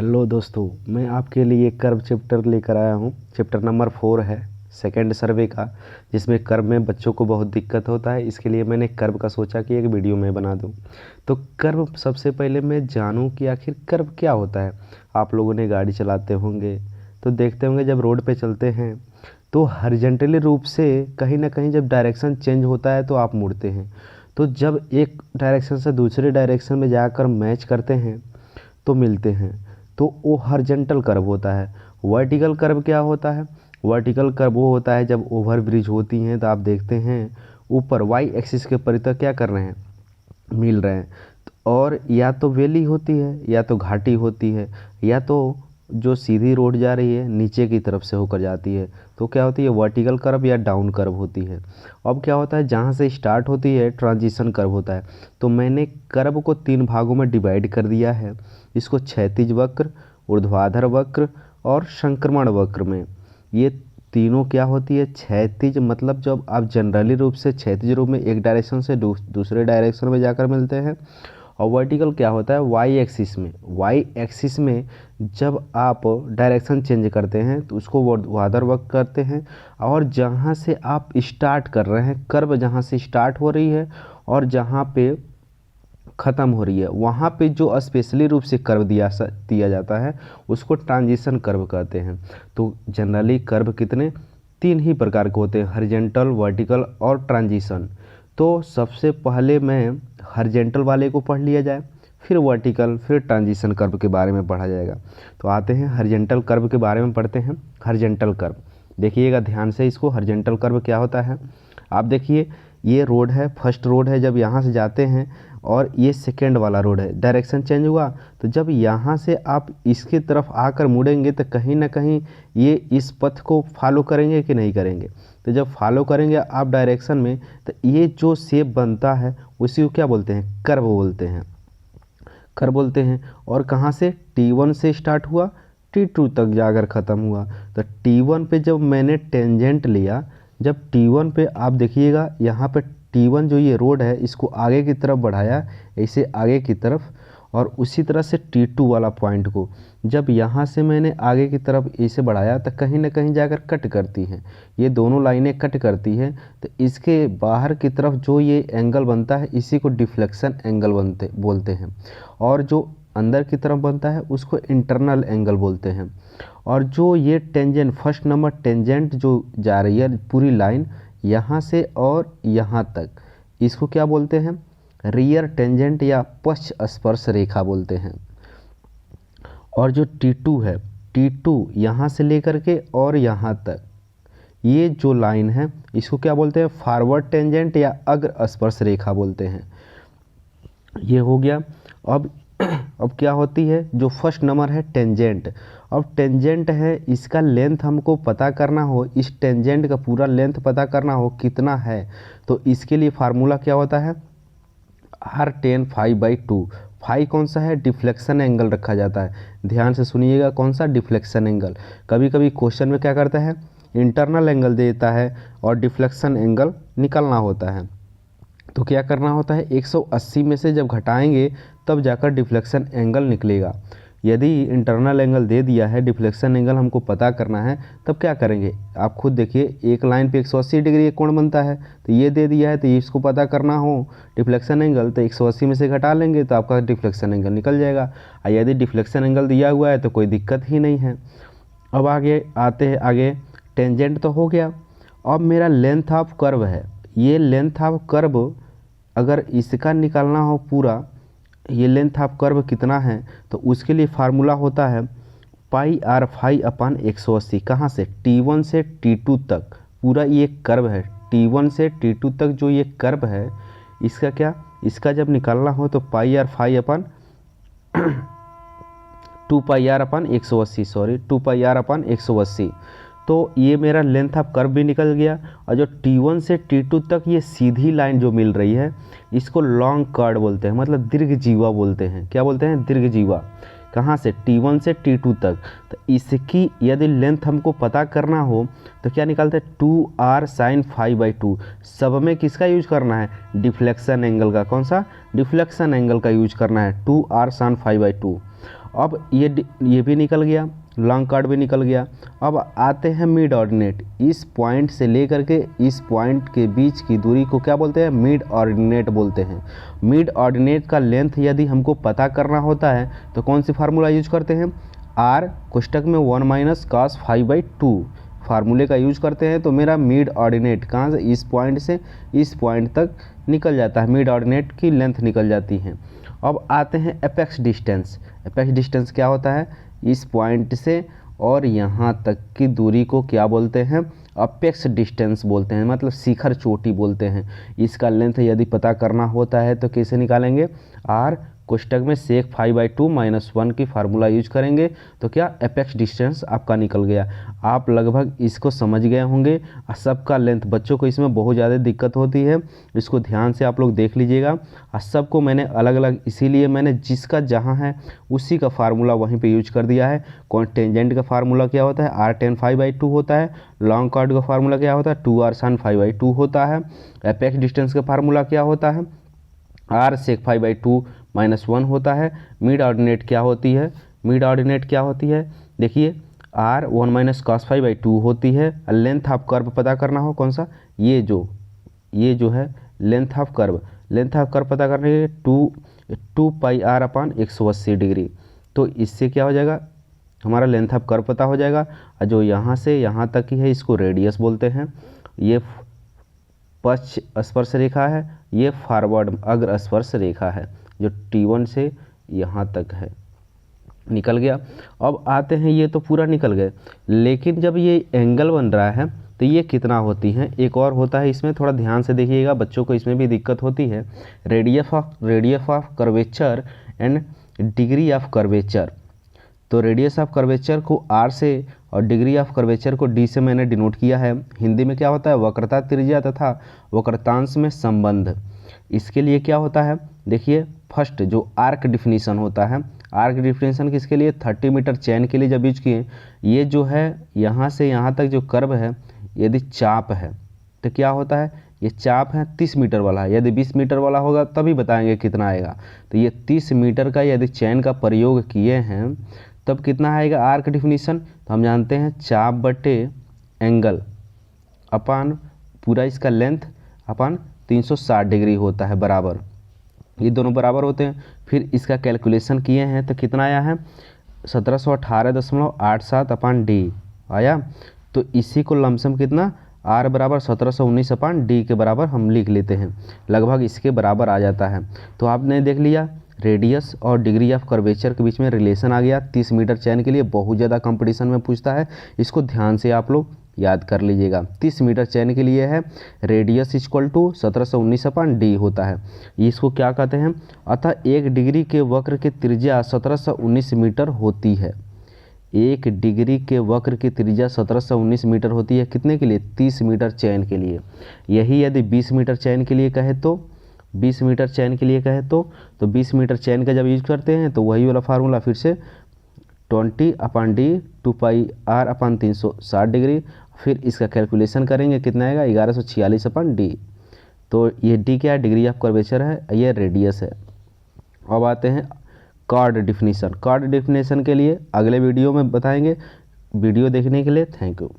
Hello दोस्तों, मैं आपके लिए कर्व चैप्टर लेकर आया हूँ। चैप्टर नंबर 4 है सेकंड सर्वे का, जिसमें कर्व में बच्चों को बहुत दिक्कत होता है। इसके लिए मैंने कर्व का सोचा कि एक वीडियो में बना दूँ। तो कर्व सबसे पहले मैं जानूँ कि आखिर कर्व क्या होता है। आप लोगों ने गाड़ी चलाते होंगे तो देखते होंगे जब रोड पे चलते हैं तो हॉरिजॉन्टली रूप से कहीं ना कहीं जब डायरेक्शन चेंज होता है तो आप मुड़ते हैं। तो जब एक डायरेक्शन से दूसरे डायरेक्शन में जाकर मैच करते हैं तो मिलते हैं, तो वो हॉरिजॉन्टल कर्व होता है। वर्टिकल कर्व क्या होता है? वर्टिकल कर्व वो होता है जब ओवर ब्रिज होती हैं तो आप देखते हैं ऊपर वाई एक्सिस के परितः क्या कर रहे हैं, मिल रहे हैं। और या तो वैली होती है या तो घाटी होती है या तो जो सीधी रोड जा रही है नीचे की तरफ से होकर जाती है, तो क्या होती है, वर्टिकल कर्व या डाउन कर्व होती है। अब क्या होता है, जहाँ से स्टार्ट होती है ट्रांजिशन कर्व होता है। तो मैंने कर्व को 3 भागों में डिवाइड कर दिया है, इसको क्षैतिज वक्र, ऊर्ध्वाधर वक्र और संक्रमण वक्र में। ये तीनों क्या होती है, क्षैतिज मतलब जब आप जनरली रूप से क्षैतिज रूप में एक डायरेक्शन से दूसरे डायरेक्शन में जाकर मिलते हैं। और वर्टिकल क्या होता है, वाई एक्सिस में। वाई एक्सिस में जब आप डायरेक्शन चेंज करते हैं तो उसको ऊर्ध्वाधर वक्र करते हैं। और जहाँ से आप स्टार्ट कर रहे हैं, कर्व जहाँ से स्टार्ट हो रही है और जहाँ पे ख़त्म हो रही है, वहाँ पे जो स्पेशली रूप से कर्व दिया जाता है उसको ट्रांजिशन कर्व कहते हैं। तो जनरली कर्व कितने 3 ही प्रकार के होते हैं, हॉरिजॉन्टल, वर्टिकल और ट्रांजिशन। तो सबसे पहले मैं हॉरिजॉन्टल वाले को पढ़ लिया जाए, फिर वर्टिकल, फिर ट्रांजिशन कर्व के बारे में पढ़ा जाएगा। तो आते हैं हॉरिजॉन्टल कर्व के बारे में पढ़ते हैं। हॉरिजॉन्टल कर्व देखिएगा ध्यान से, इसको हॉरिजॉन्टल कर्व क्या होता है। आप देखिए ये रोड है, फर्स्ट रोड है, जब यहाँ से जाते हैं और ये सेकेंड वाला रोड है, डायरेक्शन चेंज हुआ तो जब यहाँ से आप इसकी तरफ आकर मुड़ेंगे तो कहीं ना कहीं ये इस पथ को फॉलो करेंगे कि नहीं करेंगे। तो जब फॉलो करेंगे आप डायरेक्शन में तो ये जो शेप बनता है उसी को क्या बोलते हैं, कर्व बोलते हैं, कर्व बोलते हैं। और कहाँ से, T1 से स्टार्ट हुआ, T2 तक जाकर ख़त्म हुआ। तो T1 पे जब मैंने टेंजेंट लिया, जब T1 पे आप देखिएगा यहाँ पे T1 जो ये रोड है इसको आगे की तरफ बढ़ाया, ऐसे आगे की तरफ, और उसी तरह से T2 वाला पॉइंट को जब यहाँ से मैंने आगे की तरफ ऐसे बढ़ाया तो कहीं ना कहीं जाकर कट करती हैं, ये दोनों लाइनें कट करती हैं। तो इसके बाहर की तरफ जो ये एंगल बनता है इसी को डिफ्लेक्शन एंगल बोलते हैं। और जो अंदर की तरफ बनता है उसको इंटरनल एंगल बोलते हैं। और जो ये टेंजेंट, फर्स्ट नंबर टेंजेंट जो जा रही है पूरी लाइन यहाँ से और यहाँ तक, इसको क्या बोलते हैं, रियर टेंजेंट या पश्च स्पर्श रेखा बोलते हैं। और जो T2 है, T2 यहाँ से लेकर के और यहाँ तक ये जो लाइन है इसको क्या बोलते हैं, फॉरवर्ड टेंजेंट या अग्र स्पर्श रेखा बोलते हैं। ये हो गया। अब क्या होती है, जो फर्स्ट नंबर है टेंजेंट। अब टेंजेंट है, इसका लेंथ हमको पता करना हो, इस टेंजेंट का पूरा लेंथ पता करना हो कितना है, तो इसके लिए फार्मूला क्या होता है, R10 φ/2। फाई कौन सा है, डिफ्लेक्शन एंगल रखा जाता है। ध्यान से सुनिएगा, कौन सा, डिफ्लेक्शन एंगल। कभी कभी क्वेश्चन में क्या करता है, इंटरनल एंगल देता है और डिफ्लेक्शन एंगल निकालना होता है। तो क्या करना होता है, 180 में से जब घटाएंगे तब जाकर डिफ्लेक्शन एंगल निकलेगा। यदि इंटरनल एंगल दे दिया है, डिफ्लेक्शन एंगल हमको पता करना है, तब क्या करेंगे, आप खुद देखिए, एक लाइन पे 180 डिग्री एक कोण बनता है, तो ये दे दिया है तो इसको पता करना हो डिफ्लेक्शन एंगल, तो 180 में से घटा लेंगे तो आपका डिफ्लेक्शन एंगल निकल जाएगा। और यदि डिफ्लेक्शन एंगल दिया हुआ है तो कोई दिक्कत ही नहीं है। अब आगे आते हैं, आगे टेंजेंट तो हो गया। अब मेरा लेंथ ऑफ कर्व है, ये लेंथ ऑफ कर्व अगर इसका निकालना हो पूरा, ये लेंथ ऑफ कर्व कितना है, तो उसके लिए फार्मूला होता है πr/180। कहाँ से, T1 से T2 तक पूरा ये कर्व है, T1 से T2 तक जो ये कर्व है इसका क्या, इसका जब निकालना हो तो πr/180। तो ये मेरा लेंथ ऑफ कर्व भी निकल गया। और जो T1 से T2 तक ये सीधी लाइन जो मिल रही है इसको लॉन्ग कर्ड बोलते हैं, मतलब दीर्घजीवा बोलते हैं। क्या बोलते हैं, दीर्घजीवा। कहाँ से, T1 से T2 तक। तो इसकी यदि लेंथ हमको पता करना हो तो क्या निकालते हैं, 2r sin φ/2। सब में किसका यूज करना है, डिफ्लेक्शन एंगल का। कौन सा, डिफ्लेक्शन एंगल का यूज करना है, 2r sin φ/2। अब ये भी निकल गया, लॉन्ग कॉर्ड भी निकल गया। अब आते हैं मिड ऑर्डिनेट। इस पॉइंट से लेकर के इस पॉइंट के बीच की दूरी को क्या बोलते हैं? मिड ऑर्डिनेट बोलते हैं। मिड ऑर्डिनेट का लेंथ यदि हमको पता करना होता है तो कौन सी फार्मूला यूज करते हैं? आर कोष्टक में 1 माइनस cos 5/2 फार्मूले का यूज करते हैं। तो मेरा मिड ऑर्डिनेट कहाँ से इस पॉइंट तक निकल जाता है, मिड ऑर्डिनेट की लेंथ निकल जाती है। अब आते हैं एपेक्स डिस्टेंस। एपेक्स डिस्टेंस क्या होता है? इस पॉइंट से और यहाँ तक की दूरी को क्या बोलते हैं? अपेक्स डिस्टेंस बोलते हैं, मतलब शिखर चोटी बोलते हैं। इसका लेंथ यदि पता करना होता है तो कैसे निकालेंगे? आर कोष्टक में सेक 5/2 - 1 की फार्मूला यूज करेंगे तो क्या एपेक्स डिस्टेंस आपका निकल गया। आप लगभग इसको समझ गए होंगे। सबका लेंथ, बच्चों को इसमें बहुत ज़्यादा दिक्कत होती है, इसको ध्यान से आप लोग देख लीजिएगा। सबको मैंने अलग अलग, इसीलिए मैंने जिसका जहाँ है उसी का फार्मूला वहीं पे यूज कर दिया है। टेंजेंट का फार्मूला क्या होता है? आर tan 5/2 होता है। लॉन्ग कॉर्ड का फार्मूला क्या होता है? 2r sin 5/2 होता है। एपेक्स डिस्टेंस का फार्मूला क्या होता है? आर सेक 5/2 - 1 होता है। मिड ऑर्डिनेट क्या होती है? मिड ऑर्डिनेट क्या होती है? देखिए, आर 1 माइनस cos 5/2 होती है। लेंथ ऑफ कर्व पता करना हो कौन सा? ये जो है length of curve. Length of curve पता करने के 2 पाई r अपान 180 डिग्री। तो इससे क्या हो जाएगा? हमारा लेंथ ऑफ कर्व पता हो जाएगा। और जो यहाँ से यहाँ तक की है इसको रेडियस बोलते हैं। ये पश्च स्पर्श रेखा है, ये फॉरवर्ड अग्र स्पर्श रेखा है जो T1 से यहाँ तक है। निकल गया। अब आते हैं, ये तो पूरा निकल गए, लेकिन जब ये एंगल बन रहा है तो ये कितना होती है? एक और होता है इसमें, थोड़ा ध्यान से देखिएगा, बच्चों को इसमें भी दिक्कत होती है। Radius of curvature and degree of curvature. तो रेडियस ऑफ कर्वेचर को r से और डिग्री ऑफ कर्वेचर को d से मैंने डिनोट किया है। हिंदी में क्या होता है? वक्रता त्रिज्या तथा वक्रतांश में संबंध। इसके लिए क्या होता है? देखिए, फर्स्ट जो आर्क डिफिनीशन होता है, आर्क डिफिनीशन किसके लिए? 30 मीटर चैन के लिए जब यूज किए। ये जो है यहाँ से यहाँ तक जो कर्व है, यदि चाप है तो क्या होता है? ये चाप है 30 मीटर वाला है। यदि 20 मीटर वाला होगा तभी बताएंगे कितना आएगा। तो ये 30 मीटर का यदि चैन का प्रयोग किए हैं तब कितना आएगा आर्क डिफिनीशन? तो हम जानते हैं चाप बटे एंगल अपान पूरा इसका लेंथ अपान 360 डिग्री होता है बराबर। ये दोनों बराबर होते हैं। फिर इसका कैलकुलेशन किए हैं तो कितना आया है? 1718.87 अपान डी आया। तो इसी को लमसम कितना? r बराबर 1719 अपान डी के बराबर हम लिख लेते हैं। लगभग इसके बराबर आ जाता है। तो आपने देख लिया, रेडियस और डिग्री ऑफ कर्वेचर के बीच में रिलेशन आ गया। 30 मीटर चैन के लिए बहुत ज़्यादा कंपटीशन में पूछता है, इसको ध्यान से आप लोग याद कर लीजिएगा। 30 मीटर चैन के लिए है radius equal to 1719 upon D होता है। इसको क्या कहते हैं? अतः 1 डिग्री के वक्र की त्रिज्या 1719 मीटर होती है। 1 डिग्री के वक्र की त्रिज्या 1719 मीटर होती है। कितने के लिए? 30 मीटर चैन के लिए। यही यदि 20 मीटर चैन के लिए कहे तो 20 मीटर चैन के लिए कहे तो 20 मीटर चैन का जब यूज करते हैं तो वही वाला फार्मूला फिर से 20 अपान डी 2 पाई r अपान 360 डिग्री। फिर इसका कैलकुलेशन करेंगे, कितना आएगा? 1146 अपान डी। तो ये डी क्या है? डिग्री ऑफ कर्वेचर है, ये रेडियस है। अब आते हैं कॉर्ड डिफिनीशन। कॉर्ड डिफिनीशन के लिए अगले वीडियो में बताएंगे। वीडियो देखने के लिए थैंक यू।